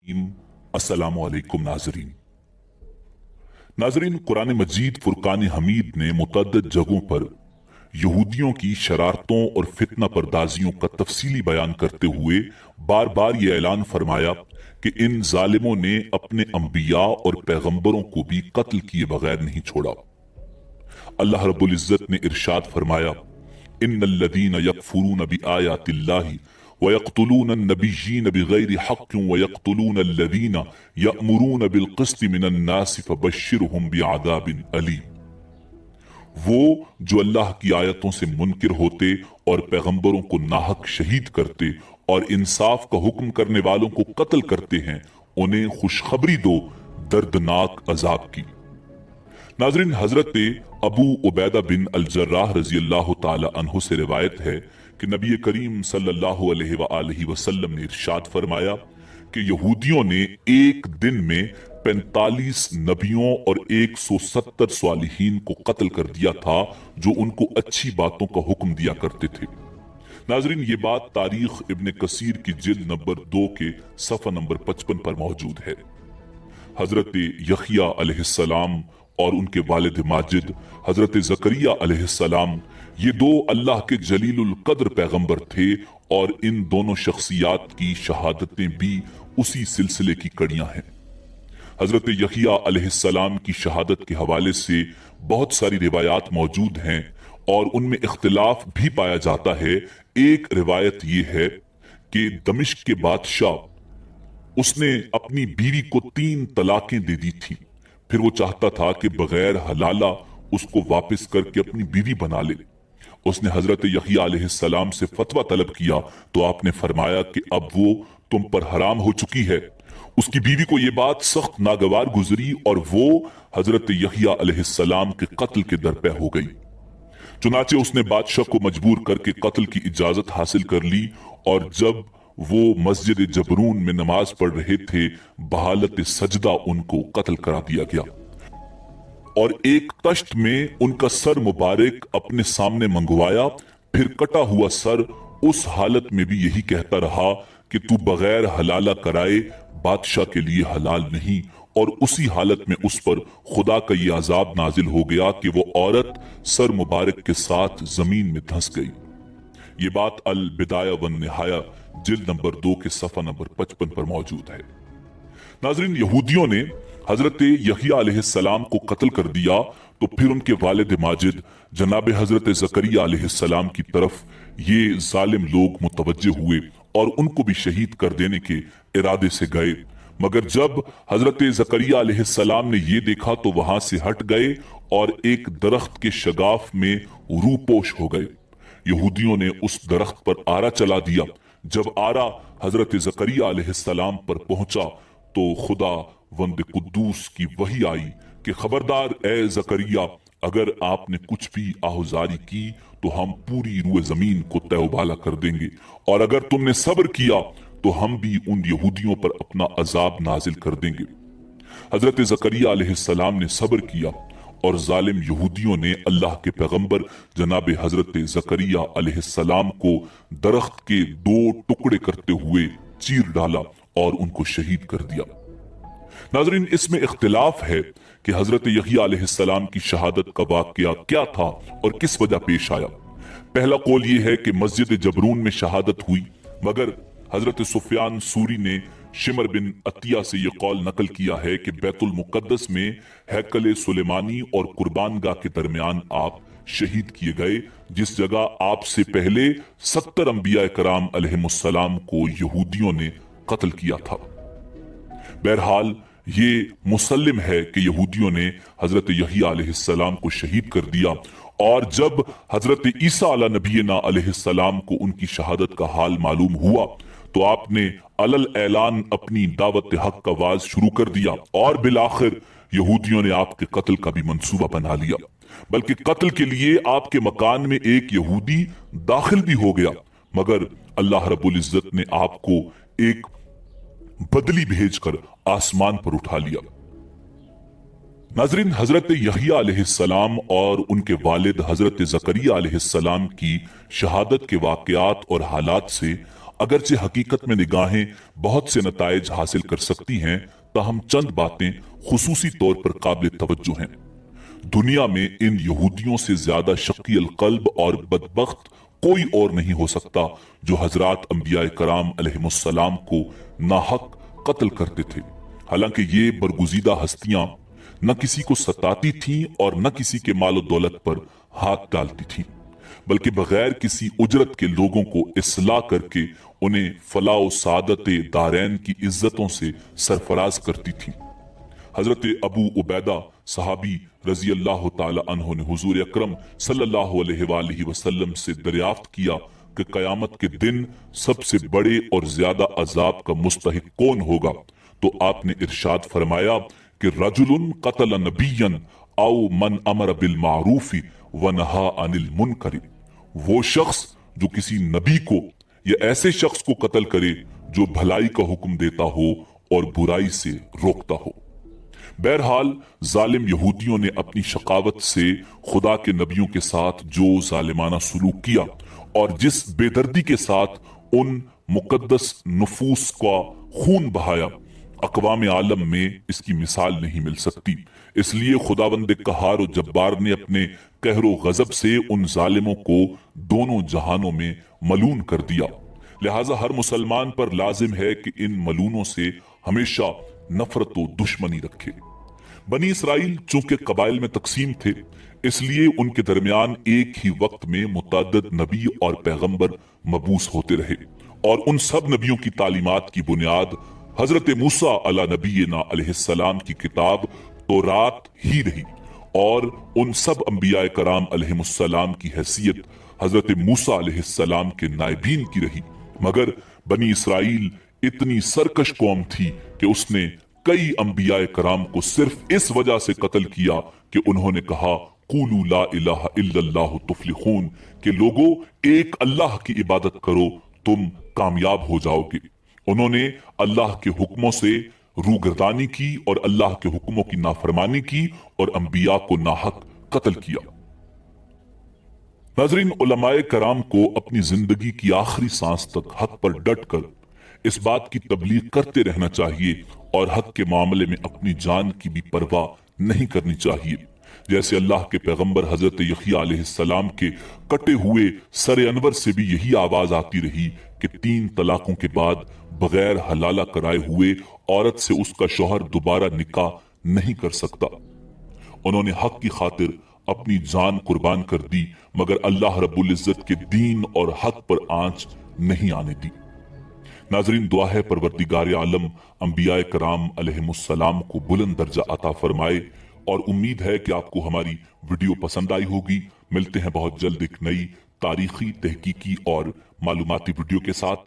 अस्सलामु अलैकुम नाजरीन। कुरान मजीद फुरकान हमीद ने मुतअद्दिद जगहों पर यहूदियों की शरारतों और फितना परदाजियों का तफसीली बयान करते हुए बार बार ये ऐलान फरमाया कि इन जालिमों ने अपने अंबिया और पैगंबरों को भी कत्ल किए बगैर नहीं छोड़ा। अल्लाह रब्बुल इज्जत ने इरशाद फरमाया, इन्नल्लज़ीना यकफुरून बिआयातिल्लाहि वयक़्तुलून अन्नबिय्यीन बिग़ैरि हक़्क़िन वयक़्तुलून अल्लज़ीना यअमुरून बिलक़िस्ति मिनन्नासि फ़बश्शिरहुम बिअज़ाबिन अलीम। वो जो अल्लाह की आयतों से मुनकिर होते और पैगंबरों को नाहक शहीद करते और इंसाफ का हुक्म करने वालों को कत्ल करते हैं, उन्हें खुशखबरी दो दर्दनाक अजाब की। नाज़रीन, हजरत अबू उबैदा बिन अल जर्राह रज़ी अल्लाह ताला अन्हु से रिवायत है कि नबी करीम सल्लल्लाहु अलैहि वसल्लम ने इरशाद फरमाया कि यहूदियों ने एक दिन में 45 नबियों और 170 स्वालिहीन को कत्ल कर दिया था जो उनको अच्छी बातों का हुक्म दिया करते थे। नाजरीन, ये बात तारीख इब्न कसीर की जिल्द नंबर 2 के सफ़ा नंबर 55 पर मौजूद है। हजरत यहिया अलैहिस्सलाम और उनके वालिद माजिद हजरत ज़करिया अलैहिस्सलाम, ये दो अल्लाह के जलीलुल कद्र पैगंबर थे और इन दोनों शख्सियात की शहादतें भी उसी सिलसिले की कड़ियां हैं। हजरत यहिया अलैहिस्सलाम की शहादत के हवाले से बहुत सारी रिवायात मौजूद हैं और उनमें इख्तिलाफ भी पाया जाता है। एक रिवायत ये है कि दमिश्क के बादशाह उसने अपनी बीवी को 3 तलाकें दे दी थी, फिर वो चाहता था कि बगैर हलाला उसको वापस करके अपनी बीवी बना ले। उसने हजरत यहिया अलैहिस्सलाम से फतवा तलब किया तो आपने फरमाया कि अब वो तुम पर हराम हो चुकी है। उसकी बीवी को ये बात सख्त नागवार गुजरी और वो हजरत यहिया अलैहिस्सलाम के कत्ल के दरपे हो गई। चुनाचे उसने बादशाह को मजबूर करके कत्ल की इजाजत हासिल कर ली और जब वो मस्जिद जबरून में नमाज पढ़ रहे थे, बहालत सजदा उनको कत्ल करा दिया गया और एक तश्त में उनका सर मुबारक अपने सामने मंगवाया। फिर कटा हुआ सर उस हालत में भी यही कहता रहा कि तू बगैर हलाला कराए बादशाह के लिए हलाल नहीं, और उसी हालत में उस पर खुदा का ये अजाब नाजिल हो गया कि वो औरत सर मुबारक के साथ जमीन में धंस गई। ये बात अल बिदाया वन निहाया जिल्द नंबर 2 के सफ़ा नंबर 55 पर मौजूद है। नाज़रीन, यहूदियों ने हजरत यहिया अलैहिस्सलाम को कत्ल कर दिया तो फिर उनके वालिद माजिद जनाब हजरत ज़करिया अलैहिस्सलाम की तरफ ये जालिम लोग मुतवज्जे हुए और उनको भी शहीद कर देने के इरादे से गए, मगर जब हजरत ज़करिया अलैहिस्सलाम ने ये देखा तो वहां से हट गए और एक दरख्त के शगाफ में रूपोश हो गए। यहूदियों ने उस दरख्त पर आरा चला दिया। जब आरा हजरत ज़करिया अलैहिस्सलाम पर पहुंचा तो खुदा वंद कुद्दूस की वही आई कि खबरदार ए ज़करिया, अगर आपने कुछ भी आहुजारी की तो हम पूरी रूए जमीन को तौबाला कर देंगे, और अगर तुमने सब्र किया तो हम भी उन यहूदियों पर अपना अजाब नाजिल कर देंगे। हजरत ज़करिया अलैहिस्सलाम ने सब्र किया और जालिम यहूदियों ने अल्लाह के पैगंबर जनाब हजरत ज़करिया अलैहिस्सलाम को दरख्त के 2 टुकड़े करते हुए चीर डाला और उनको शहीद कर दिया। नाजरीन, इसमें इख्तिलाफ है कि हजरत यहिया अलैहिस्सलाम की शहादत का वाकया क्या था और किस वजह पेश आया। पहला कौल ये है कि मस्जिद जबरून में शहादत हुई, मगर हजरत सुफियान सूरी ने शिमर बिन अतिया से यह कौल नकल किया है कि बैतुल मुकद्दस में हैकल सुलेमानी और कुर्बानगाह के दरमियान आप शहीद किए गए, जिस जगह आपसे पहले 70 अंबिया कराम अलैहिमुस्सलाम को यहूदियों ने कत्ल किया था। बहरहाल ये मुसल्लिम है कि यहूदियों ने हजरत यहिया अलैहिस्सलाम को शहीद कर दिया, और जब हजरत ईसा अला नबीना अलैहिस्सलाम को उनकी शहादत का हाल मालूम हुआ तो आपने अलल ऐलान अपनी दावत हक का आवाज शुरू कर दिया और बिलाखिर यहूदियों ने आपके कत्ल का भी मंसूबा बना लिया। बल्कि कत्ल के लिए आपके मकान में एक यहूदी दाखिल भी हो गया, मगर अल्लाह रब्बुल इज्जत ने आपको एक बदली भेजकर आसमान पर उठा लिया। नाजरीन, हजरत यहिया अलैहिस्सलाम और उनके वालिद हजरत ज़करिया अलैहिस्सलाम की शहादत के वाकयात और हालात से अगरचे हकीकत में निगाहें बहुत से नताइज हासिल कर सकती हैं, ताहम चंद बातें खुसूसी तौर पर काबिल तवज्जो हैं। दुनिया में इन यहूदियों से ज्यादा शकील कल्ब और बदबख्त कोई और नहीं हो सकता जो हजरात अंबिया कराम अलैहिमुस्सलाम को नाहक कत्ल करते थे। हालांकि ये बरगुजीदा हस्तियां न किसी को सताती थीं और न किसी के मालो दौलत पर हाथ डालती थीं, बल्कि बगैर किसी उजरत के लोगों को इस्लाह करके उन्हें फलाह सादत दारैन की इज्जतों से सरफराज करती थीं। हजरत अबू उबैदा सहाबी रजी अल्लाह ताला अन्हो ने हुजूर अकरम सल्लल्लाहु अलैहि वसल्लम से दरियाफ्त किया कि कयामत के दिन सबसे बड़े और ज्यादा अजाब का मुस्तहिक कौन होगा, तो आपने इरशाद फरमाया कि रजुलुन कतल नबियन औ मन अमर बिल मारूफी व नहा अनिल मुनकरी, वो शख्स जो किसी नबी को या ऐसे शख्स को कत्ल करे जो भलाई का हुक्म देता हो और बुराई से रोकता हो। बहरहाल जालिम यहूदियों ने अपनी शकावत से खुदा के नबियों के साथ जो जालिमाना सलूक किया और जिस बेदर्दी के साथ उन मुकद्दस नफूस का खून बहाया, अक़वाम आलम में इसकी मिसाल नहीं मिल सकती। इसलिए खुदावंद कहार और जब्बार ने अपने कहरो गजब से उन जालिमों को दोनों जहानों में मलून कर दिया। लिहाजा हर मुसलमान पर लाजिम है कि इन मलूनों से हमेशा नफरत व दुश्मनी रखे। बनी इसराइल चूंकि कबाइल में तकसीम थे, इसलिए उनके दरमियान एक ही वक्त में मुतअद्दिद नबी और पैगंबर मबूस होते रहे और उन सब नबियों की तालीमात की बुनियाद हजरत मूसा अला नबीना अलैहिस्सलाम की किताब तौरात ही रही और उन सब अंबिया कराम अलैहिमुस्सलाम की हैसियत हजरत मूसा अलैहिस्सलाम के नायबीन की रही। मगर बनी इसराइल इतनी सरकश कौम थी कि उसने कई अंबिया कराम को सिर्फ इस वजह से कत्ल किया कि उन्होंने कहा कूलू ला इलाहा इल्लल्लाहु तुफ्लिहून, कि लोगों एक अल्लाह की इबादत करो तुम कामयाब हो जाओगे। उन्होंने अल्लाह के हुक्मों से रूगर्दानी की और अल्लाह के हुक्मों की नाफरमानी की और अंबिया को नाहक कत्ल किया। नाज़रीन, उलमाए कराम को अपनी जिंदगी की आखिरी सांस तक हक पर डट कर इस बात की तबलीग करते रहना चाहिए और हक के मामले में अपनी जान की भी परवाह नहीं करनी चाहिए। जैसे अल्लाह के पैगंबर हजरत यहिया अलैहिस्सलाम के कटे हुए सर अनवर से भी यही आवाज आती रही कि 3 तलाकों के बाद बगैर हलाला कराए हुए औरत से उसका शौहर दोबारा निकाह नहीं कर सकता। उन्होंने हक की खातिर अपनी जान कुर्बान कर दी, मगर अल्लाह रब्बुल इज्जत के दीन और हक पर आंच नहीं आने दी। नाजरीन, दुआ है परवरदिगार आलम अंबिया कराम अलैहिमुस्सलाम को बुलंद दर्जा अता फरमाए और उम्मीद है कि आपको हमारी वीडियो पसंद आई होगी। मिलते हैं बहुत जल्द एक नई तारीखी, तहकीकी और मालूमाती वीडियो के साथ।